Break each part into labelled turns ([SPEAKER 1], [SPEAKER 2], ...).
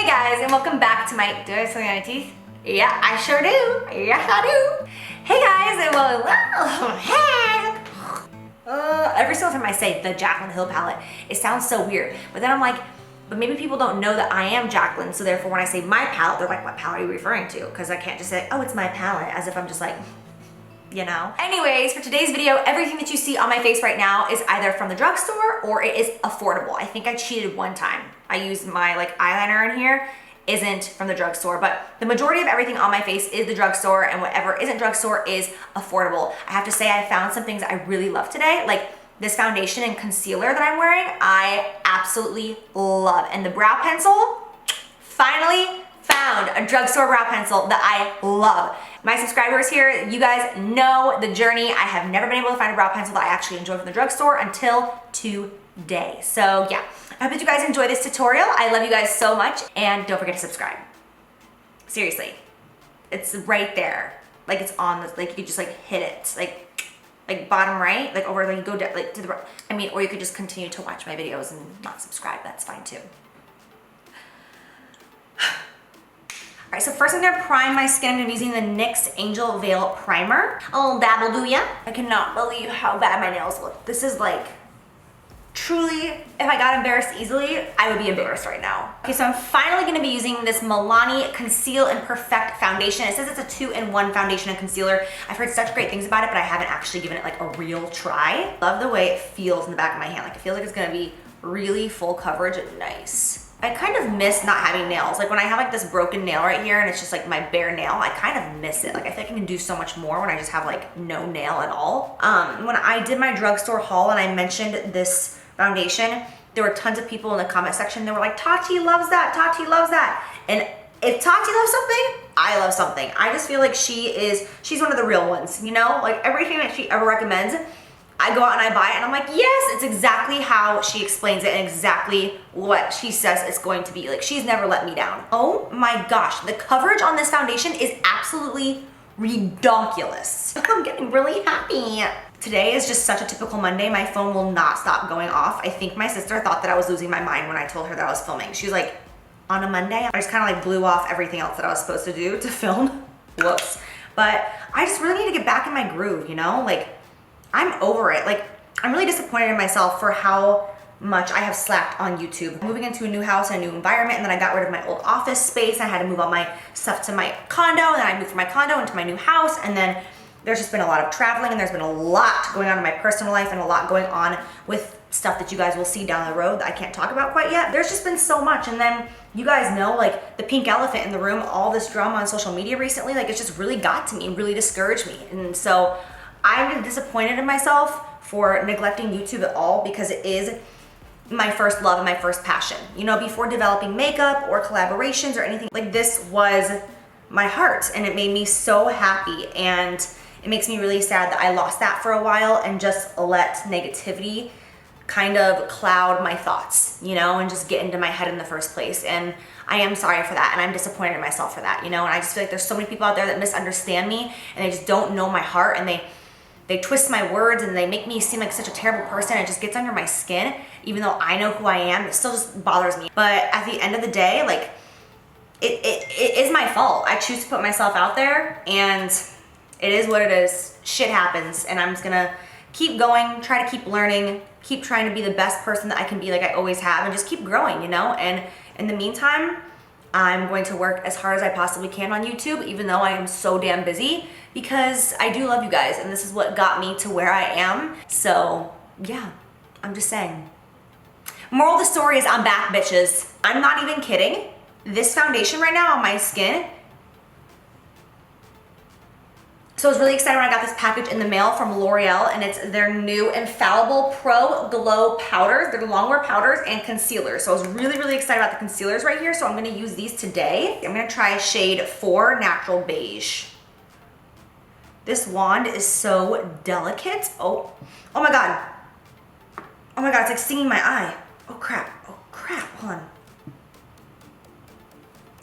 [SPEAKER 1] Hey guys, and welcome back to my, do I have something on my teeth? Yeah, I sure do. Yes, I do. Hey guys, and every single time I say the Jaclynhill palette, it sounds so weird. But then I'm like, but maybe people don't know that I am Jaclyn, so therefore when I say my palette, they're like, what palette are you referring to? Because I can't just say, oh, it's my palette, as if I'm just like, you know? Anyways, for today's video, everything that you see on my face right now is either from the drugstore or it is affordable. I think I cheated one time. I used my eyeliner in here, isn't from the drugstore, but the majority of everything on my face is the drugstore, and whatever isn't drugstore is affordable. I have to say I found some things I really love today, like this foundation and concealer that I'm wearing, I absolutely love. And the brow pencil, finally found a drugstore brow pencil that I love. My subscribers here, you guys know the journey. I have never been able to find a brow pencil that I actually enjoy from the drugstore until today. So yeah, I hope that you guys enjoy this tutorial. I love you guys so much, and don't forget to subscribe. Seriously, it's right there. Like it's on this, like you could just hit it, like bottom right, like over, like you go down, like to the, I mean, or you could just continue to watch my videos and not subscribe, that's fine too. All right, so first I'm gonna prime my skin. I'm gonna be using the NYX Angel Veil Primer. A little dabble, do ya? I cannot believe how bad my nails look. This is like, truly, if I got embarrassed easily, I would be embarrassed right now. Okay, so I'm finally gonna be using this Milani Conceal and Perfect Foundation. It says it's a 2-in-1 foundation and concealer. I've heard such great things about it, but I haven't actually given it like a real try. Love the way it feels in the back of my hand. Like it feels like it's gonna be really full coverage and nice. I kind of miss not having nails. Like when I have like this broken nail right here and it's just like my bare nail, I kind of miss it. Like I think I can do so much more when I just have like no nail at all. When I did my drugstore haul and I mentioned this foundation, there were tons of people in the comment section that were like, Tati loves that, Tati loves that. And if Tati loves something, I love something. I just feel like she's one of the real ones, you know? Like everything that she ever recommends, I go out and I buy it and I'm like, yes, it's exactly how she explains it and exactly what she says it's going to be. Like she's never let me down. Oh my gosh, the coverage on this foundation is absolutely redonkulous. I'm getting really happy. Today is just such a typical Monday. My phone will not stop going off. I think my sister thought that I was losing my mind when I told her that I was filming. She was like, on a Monday? I just kind of like blew off everything else that I was supposed to do to film. Whoops. But I just really need to get back in my groove, you know? Like, I'm over it. Like, I'm really disappointed in myself for how much I have slacked on YouTube. Moving into a new house and a new environment, and then I got rid of my old office space. I had to move all my stuff to my condo, and then I moved from my condo into my new house, and then there's just been a lot of traveling, and there's been a lot going on in my personal life and a lot going on with stuff that you guys will see down the road that I can't talk about quite yet. There's just been so much, and then you guys know, like the pink elephant in the room, all this drama on social media recently, like it's just really got to me and really discouraged me. And so I'm really disappointed in myself for neglecting YouTube at all, because it is my first love and my first passion. You know, before developing makeup or collaborations or anything, like this was my heart, and it made me so happy, and it makes me really sad that I lost that for a while and just let negativity kind of cloud my thoughts, you know, and just get into my head in the first place. And I am sorry for that, and I'm disappointed in myself for that, you know, and I just feel like there's so many people out there that misunderstand me, and they just don't know my heart, and they twist my words, and they make me seem like such a terrible person. It just gets under my skin, even though I know who I am. It still just bothers me. But at the end of the day, like, it is my fault. I choose to put myself out there, and it is what it is. Shit happens, and I'm just gonna keep going, try to keep learning, keep trying to be the best person that I can be, like I always have, and just keep growing, you know? And in the meantime, I'm going to work as hard as I possibly can on YouTube, even though I am so damn busy, because I do love you guys, and this is what got me to where I am. So yeah, I'm just saying. Moral of the story is I'm back, bitches. I'm not even kidding. This foundation right now on my skin, so I was really excited when I got this package in the mail from L'Oreal, and it's their new Infallible Pro Glow Powders. They're longwear powders and concealers. So I was really, really excited about the concealers right here, so I'm gonna use these today. I'm gonna try shade 4 Natural Beige. This wand is so delicate. Oh my God. Oh my God, it's like stinging my eye. Oh crap, hold on.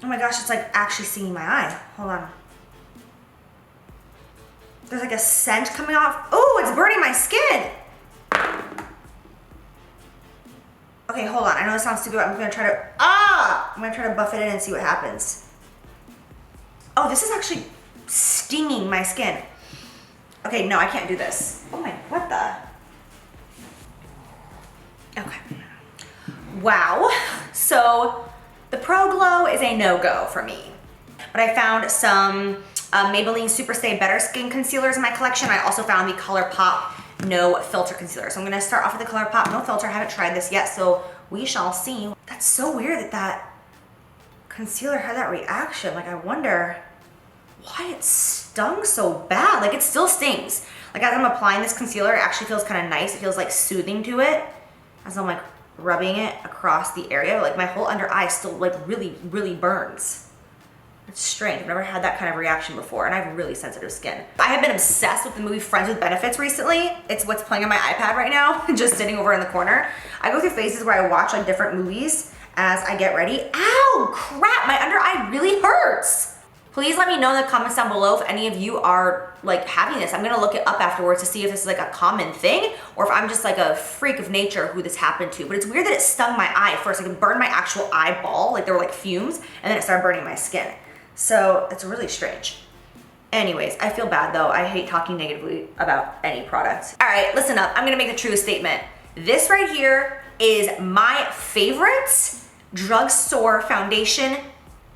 [SPEAKER 1] Oh my gosh, it's like actually stinging my eye. Hold on. There's like a scent coming off. Oh, it's burning my skin. Okay, hold on. I know this sounds stupid, but I'm gonna try to, I'm gonna try to buff it in and see what happens. Oh, this is actually stinging my skin. Okay, no, I can't do this. Oh my, what the? Okay. Wow. So the Pro Glow is a no-go for me. But I found some Maybelline Superstay Better Skin Concealers in my collection. I also found the ColourPop No Filter Concealer. So I'm gonna start off with the ColourPop No Filter. I haven't tried this yet, so we shall see. That's so weird that that concealer had that reaction. Like, I wonder why it stung so bad. Like, it still stings. Like, as I'm applying this concealer, it actually feels kind of nice. It feels like soothing to it as I'm like rubbing it across the area. Like, my whole under eye still like really, really burns. It's strange. I've never had that kind of reaction before, and I have really sensitive skin. I have been obsessed with the movie Friends with Benefits recently. It's what's playing on my iPad right now, just sitting over in the corner. I go through phases where I watch like different movies as I get ready. Ow, crap, my under eye really hurts. Please let me know in the comments down below if any of you are like having this. I'm gonna look it up afterwards to see if this is like a common thing or if I'm just like a freak of nature who this happened to. But it's weird that it stung my eye first. Like, it burned my actual eyeball, like there were like fumes, and then it started burning my skin. So it's really strange. Anyways, I feel bad though. I hate talking negatively about any product. All right, listen up. I'm gonna make the truest statement. This right here is my favorite drugstore foundation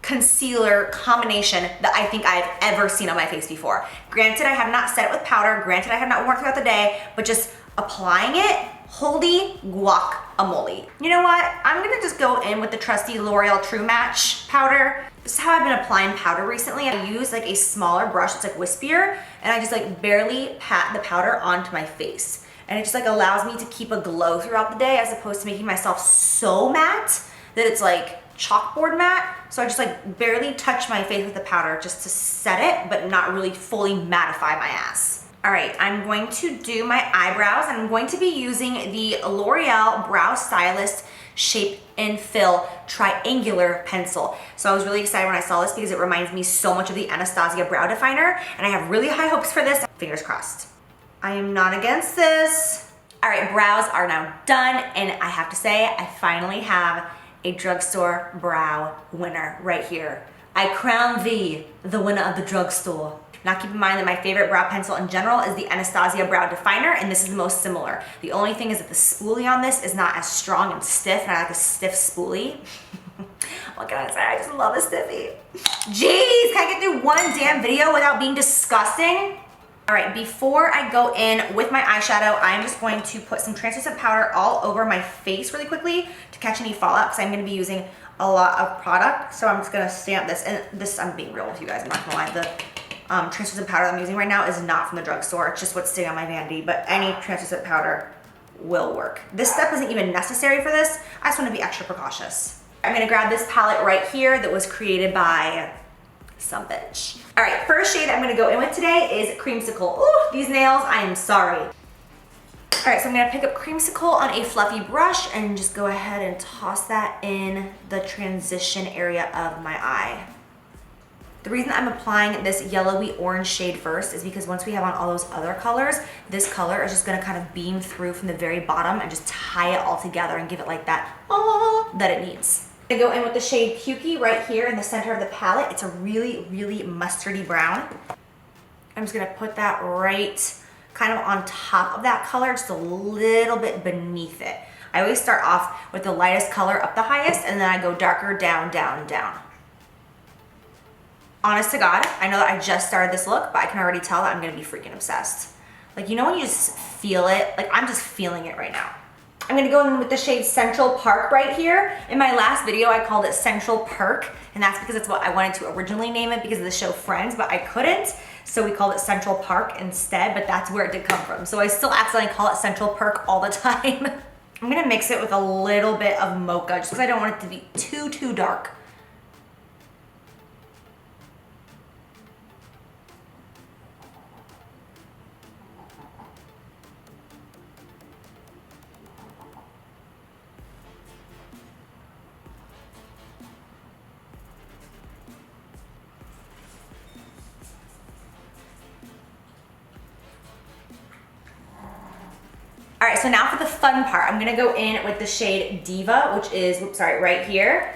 [SPEAKER 1] concealer combination that I think I've ever seen on my face before. Granted, I have not set it with powder. Granted, I have not worn it throughout the day, but just applying it, holy guacamole. You know what? I'm gonna just go in with the trusty L'Oreal True Match powder. This is how I've been applying powder recently. I use like a smaller brush that's like wispier, and I just like barely pat the powder onto my face. And it just like allows me to keep a glow throughout the day as opposed to making myself so matte that it's like chalkboard matte. So I just like barely touch my face with the powder just to set it, but not really fully mattify my ass. All right, I'm going to do my eyebrows, and I'm going to be using the L'Oreal Brow Stylist Shape and Fill Triangular Pencil. So I was really excited when I saw this because it reminds me so much of the Anastasia Brow Definer, and I have really high hopes for this. Fingers crossed. I am not against this. All right, brows are now done, and I have to say, I finally have a drugstore brow winner right here. I crown thee the winner of the drugstore. Now keep in mind that my favorite brow pencil in general is the Anastasia Brow Definer, and this is the most similar. The only thing is that the spoolie on this is not as strong and stiff, and I like a stiff spoolie. What can I say? I just love a stiffy. Jeez, can I get through one damn video without being disgusting? All right, before I go in with my eyeshadow, I'm just going to put some translucent powder all over my face really quickly to catch any fallout, because I'm gonna be using a lot of product. So I'm just gonna stamp this, and this, I'm being real with you guys, I'm not gonna lie. The translucent powder that I'm using right now is not from the drugstore. It's just what's sitting on my vanity, but any translucent powder will work. This step isn't even necessary for this. I just wanna be extra precautious. I'm gonna grab this palette right here that was created by some bitch. All right, first shade I'm gonna go in with today is Creamsicle. Ooh, these nails, I am sorry. All right, so I'm gonna pick up Creamsicle on a fluffy brush and just go ahead and toss that in the transition area of my eye. The reason I'm applying this yellowy orange shade first is because once we have on all those other colors, this color is just gonna kind of beam through from the very bottom and just tie it all together and give it like that, oh, that it needs. I'm gonna go in with the shade Pukey right here in the center of the palette. It's a really, really mustardy brown. I'm just gonna put that right kind of on top of that color, just a little bit beneath it. I always start off with the lightest color up the highest, and then I go darker down, down, down. Honest to God, I know that I just started this look, but I can already tell that I'm gonna be freaking obsessed. Like, you know when you just feel it? Like, I'm just feeling it right now. I'm gonna go in with the shade Central Park right here. In my last video, I called it Central Perk, and that's because it's what I wanted to originally name it because of the show Friends, but I couldn't, so we called it Central Park instead, but that's where it did come from. So I still accidentally call it Central Perk all the time. I'm gonna mix it with a little bit of mocha, just because I don't want it to be too dark. All right, so now for the fun part. I'm gonna go in with the shade Diva, which is, oops, sorry, right here.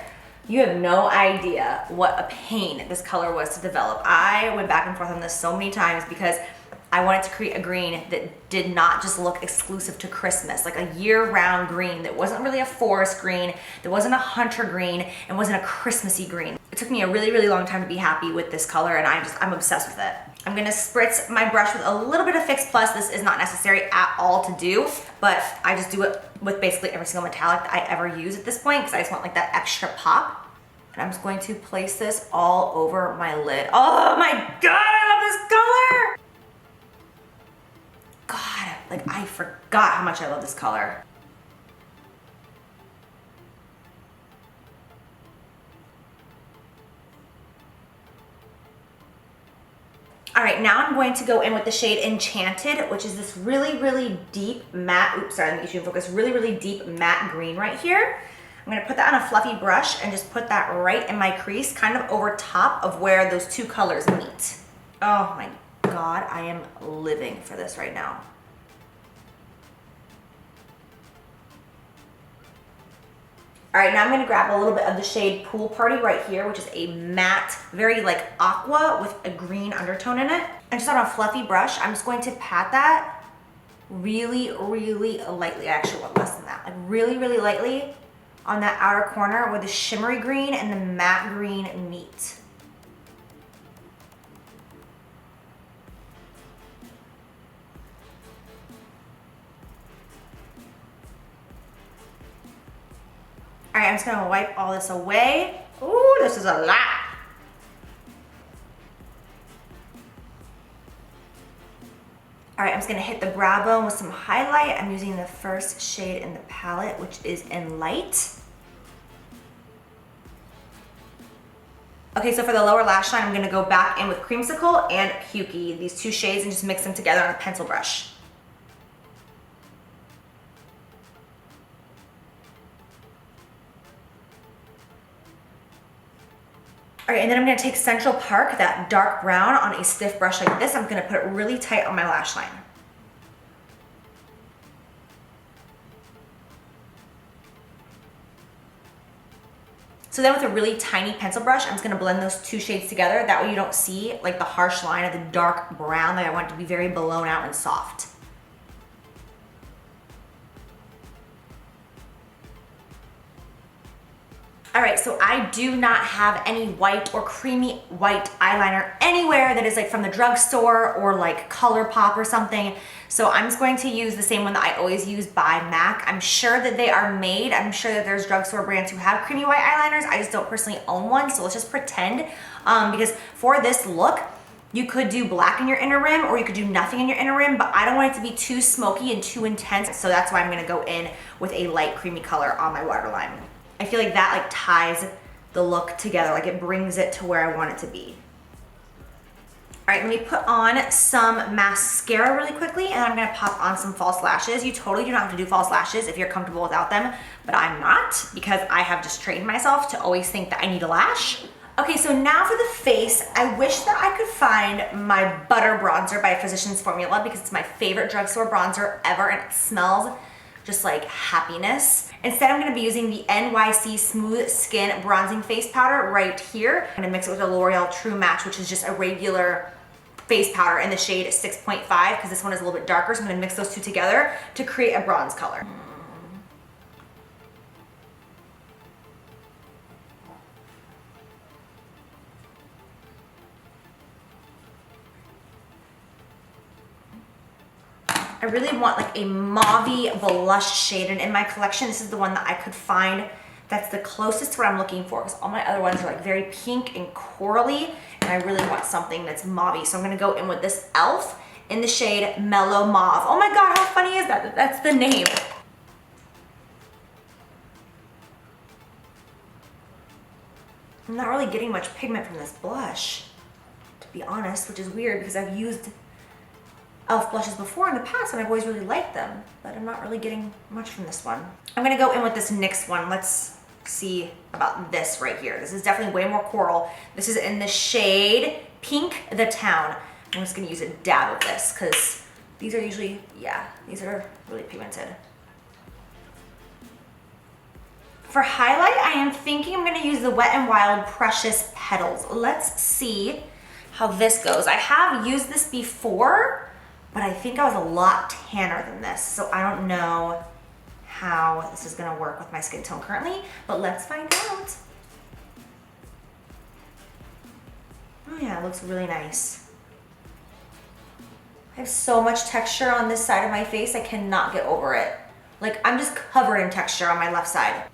[SPEAKER 1] You have no idea what a pain this color was to develop. I went back and forth on this so many times because I wanted to create a green that did not just look exclusive to Christmas, like a year-round green that wasn't really a forest green, that wasn't a hunter green, and wasn't a Christmassy green. It took me a really, really long time to be happy with this color, and I'm obsessed with it. I'm gonna spritz my brush with a little bit of Fix Plus. This is not necessary at all to do, but I just do it with basically every single metallic that I ever use at this point because I just want like that extra pop. And I'm just going to place this all over my lid. Oh my God, I love this color! God, like I forgot how much I love this color. All right, now I'm going to go in with the shade Enchanted, which is this really, really deep matte, oops, sorry, let me get you in focus, really, really deep matte green right here. I'm gonna put that on a fluffy brush and just put that right in my crease, kind of over top of where those two colors meet. Oh my God, I am living for this right now. All right, now I'm gonna grab a little bit of the shade Pool Party right here, which is a matte, very like aqua with a green undertone in it. And just on a fluffy brush, I'm just going to pat that really, really lightly. I actually want less than that, like really, really lightly on that outer corner where the shimmery green and the matte green meet. All right, I'm just gonna wipe all this away. Ooh, this is a lot. All right, I'm just gonna hit the brow bone with some highlight. I'm using the first shade in the palette, which is in Light. Okay, so for the lower lash line, I'm gonna go back in with Creamsicle and Pukey, these two shades, and just mix them together on a pencil brush. All right, and then I'm gonna take Central Park, that dark brown, on a stiff brush like this. I'm gonna put it really tight on my lash line. So then with a really tiny pencil brush, I'm just gonna blend those two shades together. That way you don't see like the harsh line of the dark brown that I want it to be very blown out and soft. All right, so I do not have any white or creamy white eyeliner anywhere that is like from the drugstore or like ColourPop or something. So I'm just going to use the same one that I always use by MAC. I'm sure that they are made. I'm sure that there's drugstore brands who have creamy white eyeliners. I just don't personally own one, so let's just pretend. Because for this look, you could do black in your inner rim or you could do nothing in your inner rim, but I don't want it to be too smoky and too intense. So that's why I'm gonna go in with a light creamy color on my waterline. I feel like that like ties the look together, like it brings it to where I want it to be. All right, let me put on some mascara really quickly and I'm gonna pop on some false lashes. You totally do not have to do false lashes if you're comfortable without them, but I'm not because I have just trained myself to always think that I need a lash. Okay, so now for the face, I wish that I could find my Butter Bronzer by Physicians Formula because it's my favorite drugstore bronzer ever and it smells just like happiness. Instead, I'm gonna be using the NYC Smooth Skin Bronzing Face Powder right here. I'm gonna mix it with a L'Oreal True Match, which is just a regular face powder in the shade 6.5 because this one is a little bit darker. So I'm gonna mix those two together to create a bronze color. I really want like a mauve blush shade, and in my collection, this is the one that I could find that's the closest to what I'm looking for because all my other ones are like very pink and corally, and I really want something that's mauve. So I'm gonna go in with this e.l.f. in the shade Mellow Mauve. Oh my God, how funny is that? That's the name. I'm not really getting much pigment from this blush, to be honest, which is weird because I've used e.l.f. blushes before in the past and I've always really liked them, but I'm not really getting much from this one. I'm gonna go in with this NYX one. Let's see about this right here. This is definitely way more coral. This is in the shade Pink the Town. I'm just gonna use a dab of this because these are usually, yeah, these are really pigmented. For highlight, I am thinking I'm gonna use the Wet n Wild Precious Petals. Let's see how this goes. I have used this before, but I think I was a lot tanner than this, so I don't know how this is gonna work with my skin tone currently, but let's find out. Oh yeah, it looks really nice. I have so much texture on this side of my face, I cannot get over it. Like, I'm just covered in texture on my left side.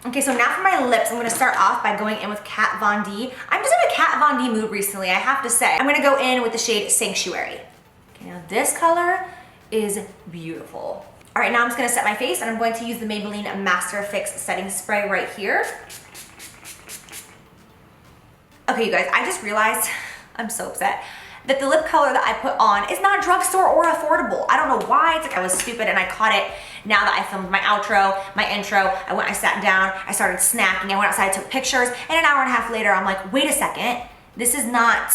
[SPEAKER 1] Okay, so now for my lips, I'm gonna start off by going in with Kat Von D. I'm just in a Kat Von D mood recently, I have to say. I'm gonna go in with the shade Sanctuary. Okay, now this color is beautiful. All right, now I'm just gonna set my face, and I'm going to use the Maybelline Master Fix Setting Spray right here. Okay, you guys, I just realized, I'm so upset, that the lip color that I put on is not drugstore or affordable. I don't know why. It's like I was stupid and I caught it now that I filmed my outro, my intro. I sat down, I started snacking, I went outside, took pictures, and an hour and a half later, I'm like, wait a second, this is not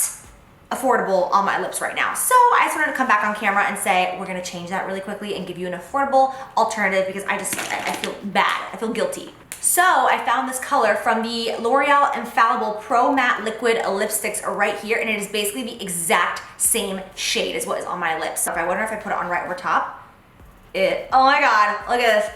[SPEAKER 1] affordable on my lips right now. So I just wanted to come back on camera and say, we're gonna change that really quickly and give you an affordable alternative because I feel bad, I feel guilty. So I found this color from the L'Oreal Infallible Pro Matte Liquid Lipsticks right here, and it is basically the exact same shade as what is on my lips. So I wonder if I put it on right over top. Oh my God, look at this.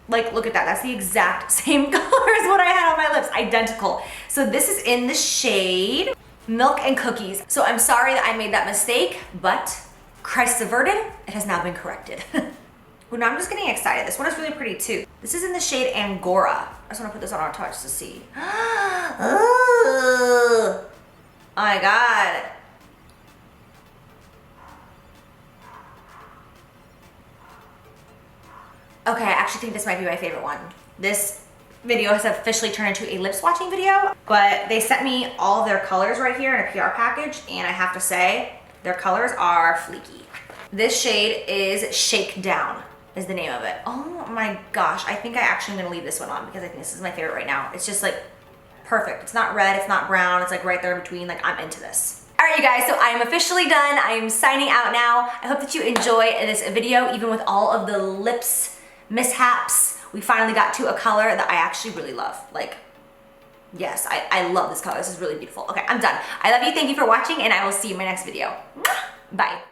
[SPEAKER 1] Like, look at that, that's the exact same color as what I had on my lips, identical. So this is in the shade Milk and Cookies. So I'm sorry that I made that mistake, but crisis averted, it has now been corrected. Well, now I'm just getting excited. This one is really pretty too. This is in the shade Angora. I just wanna put this on our touch to see. Oh my God. Okay, I actually think this might be my favorite one. This video has officially turned into a lip swatching video, but they sent me all of their colors right here in a PR package, and I have to say, their colors are fleeky. This shade is Shake Down, is the name of it. Oh my gosh, I think I actually am gonna leave this one on because I think this is my favorite right now. It's just like perfect. It's not red, it's not brown, it's like right there in between, like I'm into this. All right, you guys, so I am officially done. I am signing out now. I hope that you enjoy this video, even with all of the lips mishaps. We finally got to a color that I actually really love. Like, yes, I love this color. This is really beautiful. Okay, I'm done. I love you, thank you for watching, and I will see you in my next video. Bye.